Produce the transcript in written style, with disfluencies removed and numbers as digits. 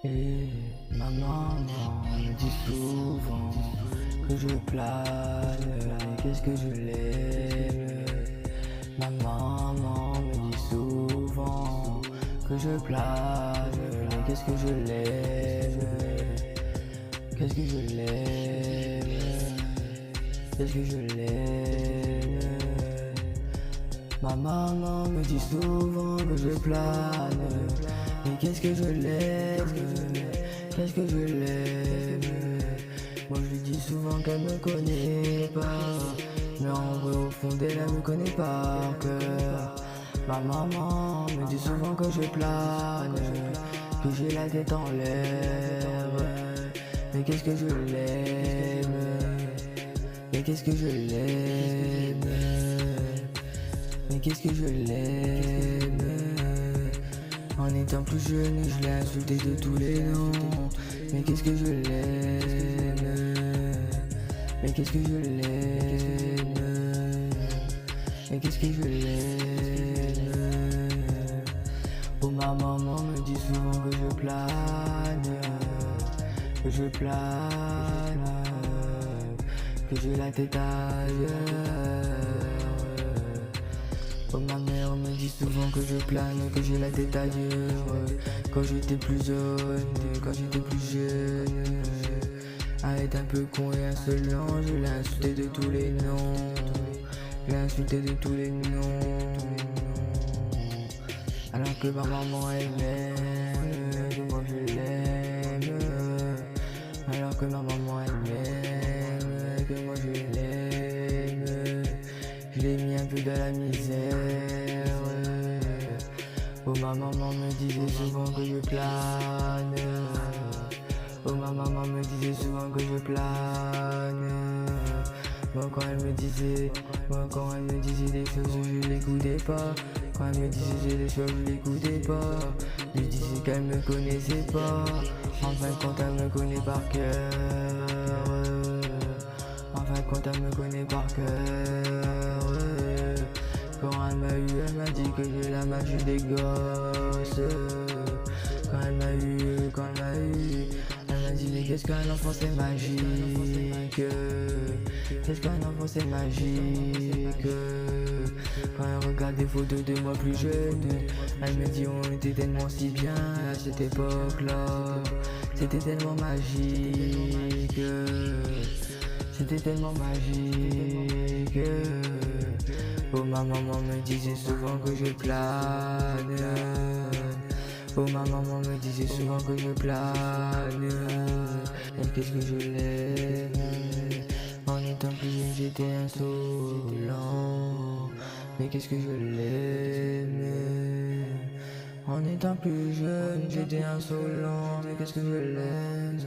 Et ma maman me dit souvent que je plane, et qu'est-ce que je l'aime. Ma maman me dit souvent que je plane, et qu'est-ce que je l'aime. Qu'est-ce que je l'aime. Qu'est-ce que je l'aime. Ma maman me dit souvent que je plane, mais qu'est-ce que je l'aime, qu'est-ce que je l'aime. Moi je lui dis souvent qu'elle me connaît pas, mais en vrai au fond d'elle elle me connaît par cœur. Ma maman me dit souvent que je plane, que j'ai la tête en l'air, mais qu'est-ce que je l'aime, mais qu'est-ce que je l'aime. Mais qu'est-ce que je l'aime. En étant plus jeune, je l'ai insulté de tous les noms. Mais qu'est-ce que je l'aime. Mais qu'est-ce que je l'aime. Mais qu'est-ce que je l'aime. Oh ma maman me dit souvent que je plane. Que je plane. Que j'ai la tête ailleurs. Oh ma mère me dit souvent que je plane, que j'ai la tête ailleurs. Quand j'étais plus jeune, quand j'étais plus jeune. À être un peu con et insolent, je l'ai insulté de tous les noms. Je l'ai insulté de tous les noms. Alors que ma maman elle m'aime, que moi je l'aime. Alors que ma maman elle m'aime, que moi je l'aime. Je l'ai mis un peu dans la misère. Oh ma maman me disait souvent que je plane. Oh ma maman me disait souvent que je plane. Moi quand elle me disait des choses je l'écoutais pas. Quand elle me disait des choses je l'écoutais pas. Je disais qu'elle me connaissait pas. En fin de compte elle me connaît par cœur. En fin de compte elle me connaît par cœur. Quand elle m'a eu, elle m'a dit que j'ai la magie des gosses. Quand elle m'a eu, elle m'a dit mais qu'est-ce qu'un enfant c'est magique. Qu'est-ce qu'un enfant c'est magique. Quand elle regarde des photos de moi plus jeune, elle me dit on était tellement si bien à cette époque-là. C'était tellement magique. C'était tellement magique. Oh ma maman me disait souvent que je plane. Oh ma maman me disait souvent que je plane. Et qu'est-ce que je l'aime. En étant plus jeune j'étais insolent. Mais qu'est-ce que je l'aime. En étant plus jeune j'étais insolent. Mais qu'est-ce que je l'aime.